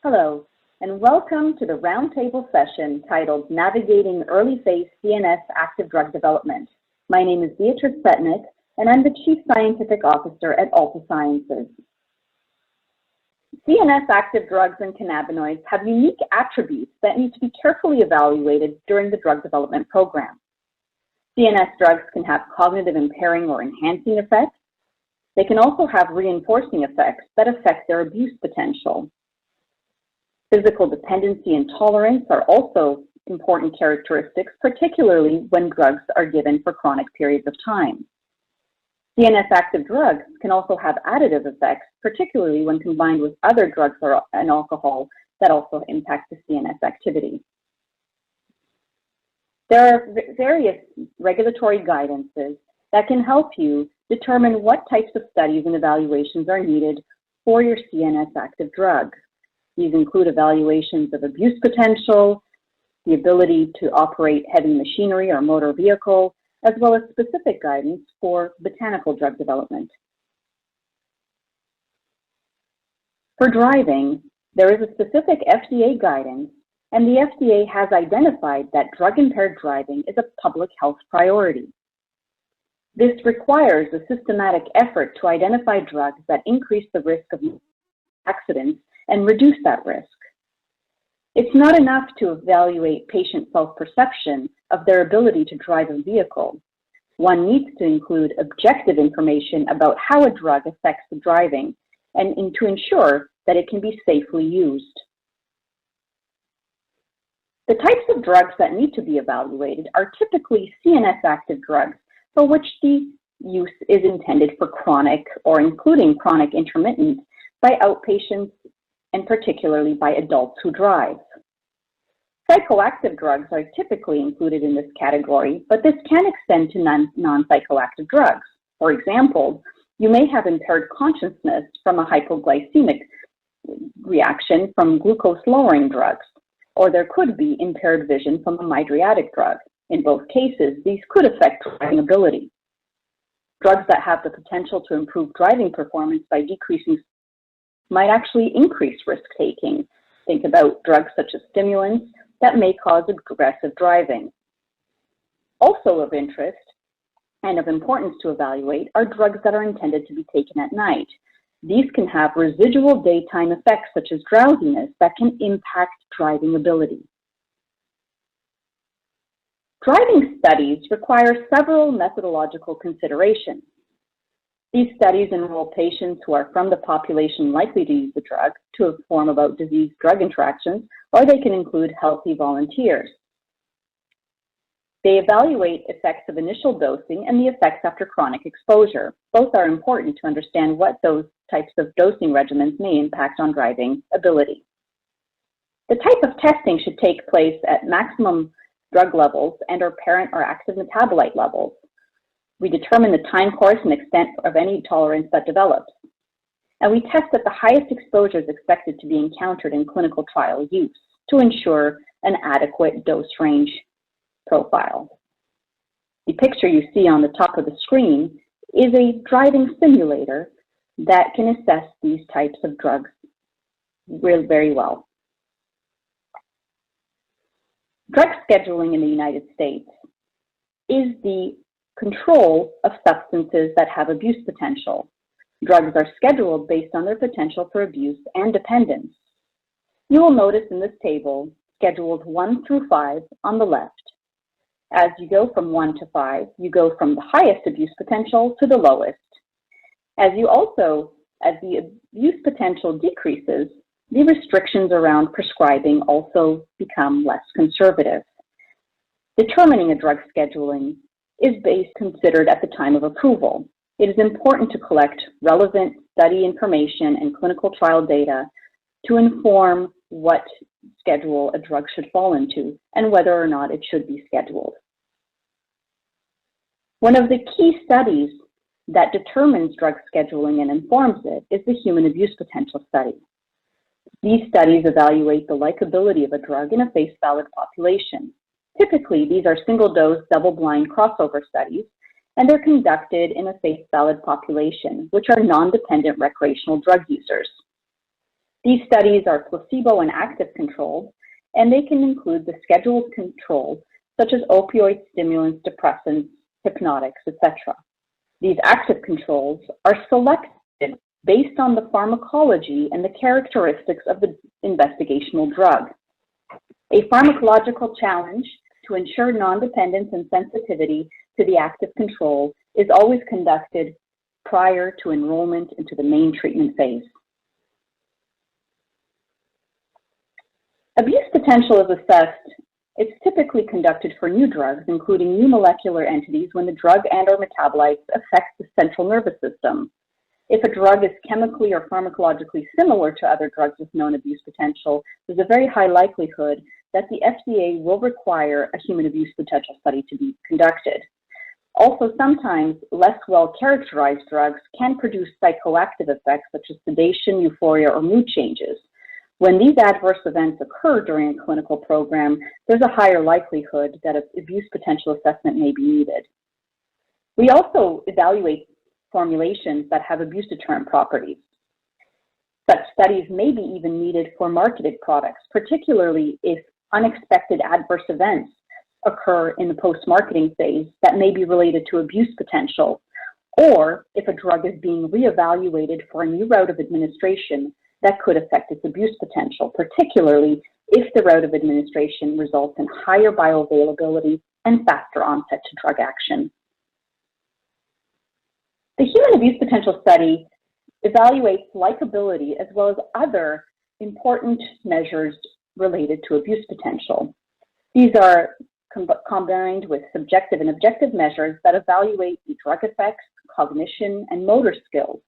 Hello, and welcome to the roundtable session titled Navigating Early Phase CNS Active Drug Development. My name is Beatrice Setnik, and I'm the Chief Scientific Officer at Altasciences. CNS active drugs and cannabinoids have unique attributes that need to be carefully evaluated during the drug development program. CNS drugs can have cognitive impairing or enhancing effects. They can also have reinforcing effects that affect their abuse potential. Physical dependency and tolerance are also important characteristics, particularly when drugs are given for chronic periods of time. CNS active drugs can also have additive effects, particularly when combined with other drugs and alcohol that also impact the CNS activity. There are various regulatory guidances that can help you determine what types of studies and evaluations are needed for your CNS active drug. These include evaluations of abuse potential, the ability to operate heavy machinery or motor vehicle, as well as specific guidance for botanical drug development. For driving, there is a specific FDA guidance, and the FDA has identified that drug-impaired driving is a public health priority. This requires a systematic effort to identify drugs that increase the risk of accidents and reduce that risk. It's not enough to evaluate patient self-perception of their ability to drive a vehicle. One needs to include objective information about how a drug affects the driving and to ensure that it can be safely used. The types of drugs that need to be evaluated are typically CNS active drugs for which the use is intended for chronic or including chronic intermittent by outpatients and particularly by adults who drive. Psychoactive drugs are typically included in this category, but this can extend to non-psychoactive drugs. For example, you may have impaired consciousness from a hypoglycemic reaction from glucose-lowering drugs, or there could be impaired vision from a mydriatic drug. In both cases, these could affect driving ability. Drugs that have the potential to improve driving performance by decreasing might actually increase risk-taking. Think about drugs such as stimulants that may cause aggressive driving. Also of interest and of importance to evaluate are drugs that are intended to be taken at night. These can have residual daytime effects such as drowsiness that can impact driving ability. Driving studies require several methodological considerations. These studies enroll patients who are from the population likely to use the drug to inform about disease-drug interactions, or they can include healthy volunteers. They evaluate effects of initial dosing and the effects after chronic exposure. Both are important to understand what those types of dosing regimens may impact on driving ability. The type of testing should take place at maximum drug levels and or parent or active metabolite levels. We determine the time course and extent of any tolerance that develops. And we test at the highest exposures expected to be encountered in clinical trial use to ensure an adequate dose range profile. The picture you see on the top of the screen is a driving simulator that can assess these types of drugs very well. Drug scheduling in the United States is the control of substances that have abuse potential. Drugs are scheduled based on their potential for abuse and dependence. You will notice in this table, scheduled 1 through 5 on the left. As you go from 1 to 5, you go from the highest abuse potential to the lowest. As the abuse potential decreases, the restrictions around prescribing also become less conservative. Determining a drug scheduling is considered at the time of approval. It is important to collect relevant study information and clinical trial data to inform what schedule a drug should fall into and whether or not it should be scheduled. One of the key studies that determines drug scheduling and informs it is the human abuse potential study. These studies evaluate the likability of a drug in a face-valid population. Typically, these are single-dose, double-blind crossover studies, and they're conducted in a face-valid population, which are non-dependent recreational drug users. These studies are placebo and active controlled, and they can include the scheduled controls such as opioid stimulants, depressants, hypnotics, etc. These active controls are selected based on the pharmacology and the characteristics of the investigational drug. A pharmacological challenge to ensure non-dependence and sensitivity to the active control is always conducted prior to enrollment into the main treatment phase. Abuse potential is assessed. It's typically conducted for new drugs, including new molecular entities when the drug and/or metabolites affect the central nervous system. If a drug is chemically or pharmacologically similar to other drugs with known abuse potential, there's a very high likelihood that the FDA will require a human abuse potential study to be conducted. Also, sometimes less well-characterized drugs can produce psychoactive effects such as sedation, euphoria, or mood changes. When these adverse events occur during a clinical program, there's a higher likelihood that an abuse potential assessment may be needed. We also evaluate formulations that have abuse deterrent properties. Such studies may be even needed for marketed products, particularly if unexpected adverse events occur in the post-marketing phase that may be related to abuse potential, or if a drug is being reevaluated for a new route of administration that could affect its abuse potential, particularly if the route of administration results in higher bioavailability and faster onset to drug action. The human abuse potential study evaluates likability as well as other important measures related to abuse potential. These are combined with subjective and objective measures that evaluate the drug effects, cognition, and motor skills.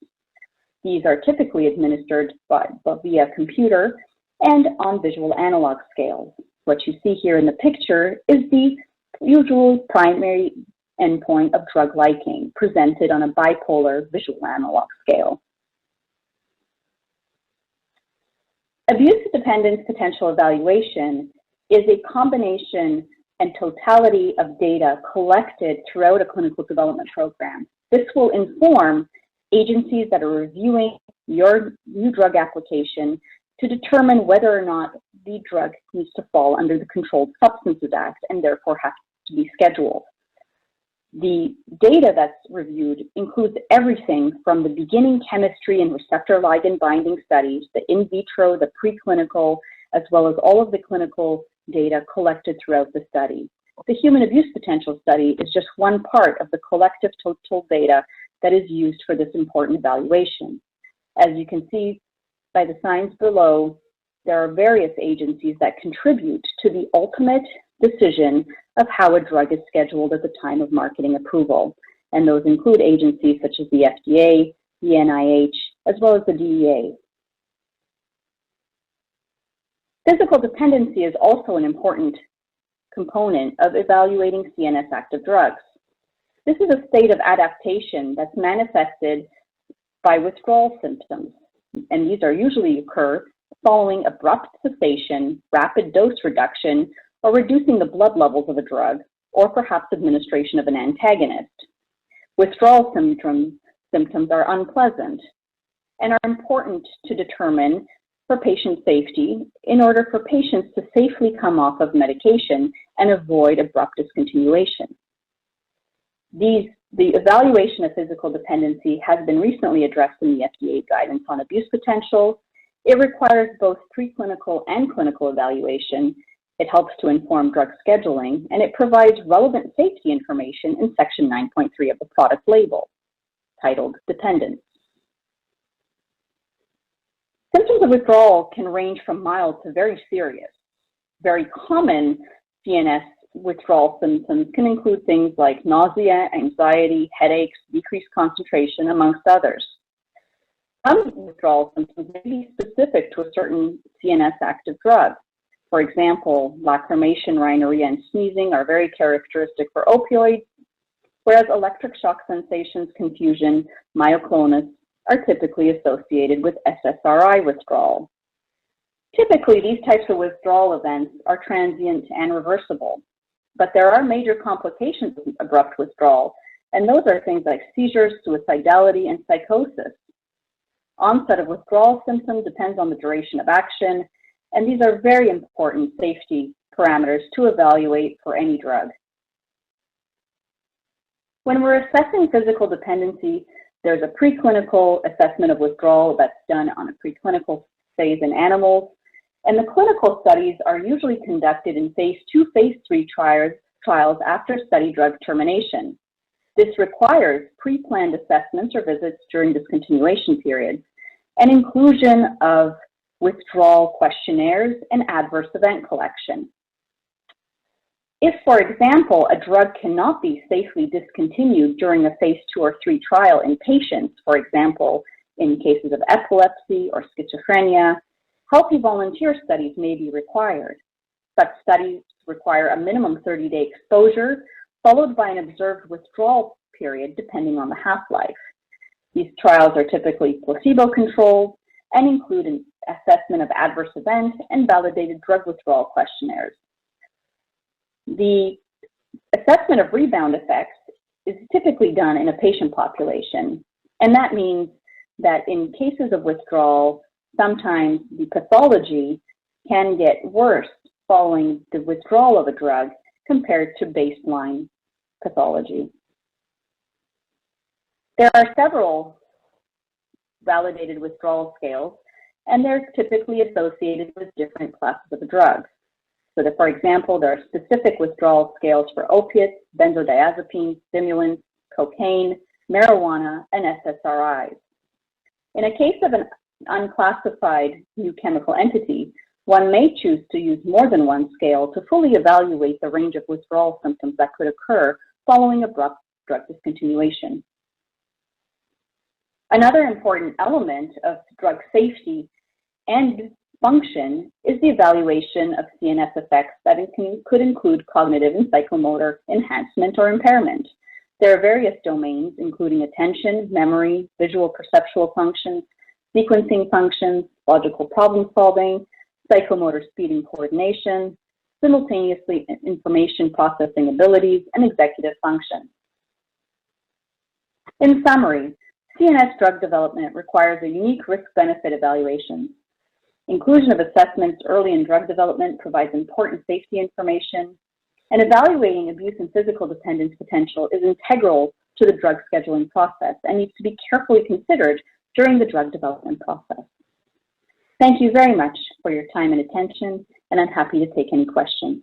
These are typically administered via computer and on visual analog scales. What you see here in the picture is the usual primary endpoint of drug liking, presented on a bipolar visual analog scale. Abuse dependence potential evaluation is a combination and totality of data collected throughout a clinical development program. This will inform agencies that are reviewing your new drug application to determine whether or not the drug needs to fall under the Controlled Substances Act and therefore has to be scheduled. The data that's reviewed includes everything from the beginning chemistry and receptor ligand binding studies, the in vitro, the preclinical, as well as all of the clinical data collected throughout the study. The human abuse potential study is just one part of the collective total data that is used for this important evaluation. As you can see by the signs below, there are various agencies that contribute to the ultimate decision of how a drug is scheduled at the time of marketing approval. And those include agencies such as the FDA, the NIH, as well as the DEA. Physical dependency is also an important component of evaluating CNS-active drugs. This is a state of adaptation that's manifested by withdrawal symptoms, and these are usually occur following abrupt cessation, rapid dose reduction, or reducing the blood levels of a drug, or perhaps administration of an antagonist. Withdrawal symptoms are unpleasant and are important to determine for patient safety in order for patients to safely come off of medication and avoid abrupt discontinuation. The evaluation of physical dependency has been recently addressed in the FDA guidance on abuse potential. It requires both preclinical and clinical evaluation. It helps to inform drug scheduling, and it provides relevant safety information in Section 9.3 of the product label, titled Dependence. Symptoms of withdrawal can range from mild to very serious. Very common CNS withdrawal symptoms can include things like nausea, anxiety, headaches, decreased concentration, amongst others. Some withdrawal symptoms may be specific to a certain CNS-active drug. For example, lacrimation, rhinorrhea, and sneezing are very characteristic for opioids, whereas electric shock sensations, confusion, myoclonus are typically associated with SSRI withdrawal. Typically, these types of withdrawal events are transient and reversible, but there are major complications of abrupt withdrawal, and those are things like seizures, suicidality, and psychosis. Onset of withdrawal symptoms depends on the duration of action, and these are very important safety parameters to evaluate for any drug. When we're assessing physical dependency, there's a preclinical assessment of withdrawal that's done on a preclinical phase in animals, and the clinical studies are usually conducted in phase 2, phase 3 trials after study drug termination. This requires pre-planned assessments or visits during discontinuation periods and inclusion of withdrawal questionnaires and adverse event collection. If, for example, a drug cannot be safely discontinued during a phase 2 or 3 trial in patients, for example, in cases of epilepsy or schizophrenia, healthy volunteer studies may be required. Such studies require a minimum 30-day exposure, followed by an observed withdrawal period depending on the half-life. These trials are typically placebo-controlled and include an assessment of adverse events and validated drug withdrawal questionnaires. The assessment of rebound effects is typically done in a patient population, and that means that in cases of withdrawal, sometimes the pathology can get worse following the withdrawal of a drug compared to baseline pathology. There are several validated withdrawal scales, and they're typically associated with different classes of drugs. So that, for example, there are specific withdrawal scales for opiates, benzodiazepines, stimulants, cocaine, marijuana, and SSRIs. In a case of an unclassified new chemical entity, one may choose to use more than one scale to fully evaluate the range of withdrawal symptoms that could occur following abrupt drug discontinuation. Another important element of drug safety and function is the evaluation of CNS effects that could include cognitive and psychomotor enhancement or impairment. There are various domains, including attention, memory, visual perceptual functions, sequencing functions, logical problem solving, psychomotor speed and coordination, simultaneously information processing abilities, and executive function. In summary, CNS drug development requires a unique risk-benefit evaluation. Inclusion of assessments early in drug development provides important safety information, and evaluating abuse and physical dependence potential is integral to the drug scheduling process and needs to be carefully considered during the drug development process. Thank you very much for your time and attention, and I'm happy to take any questions.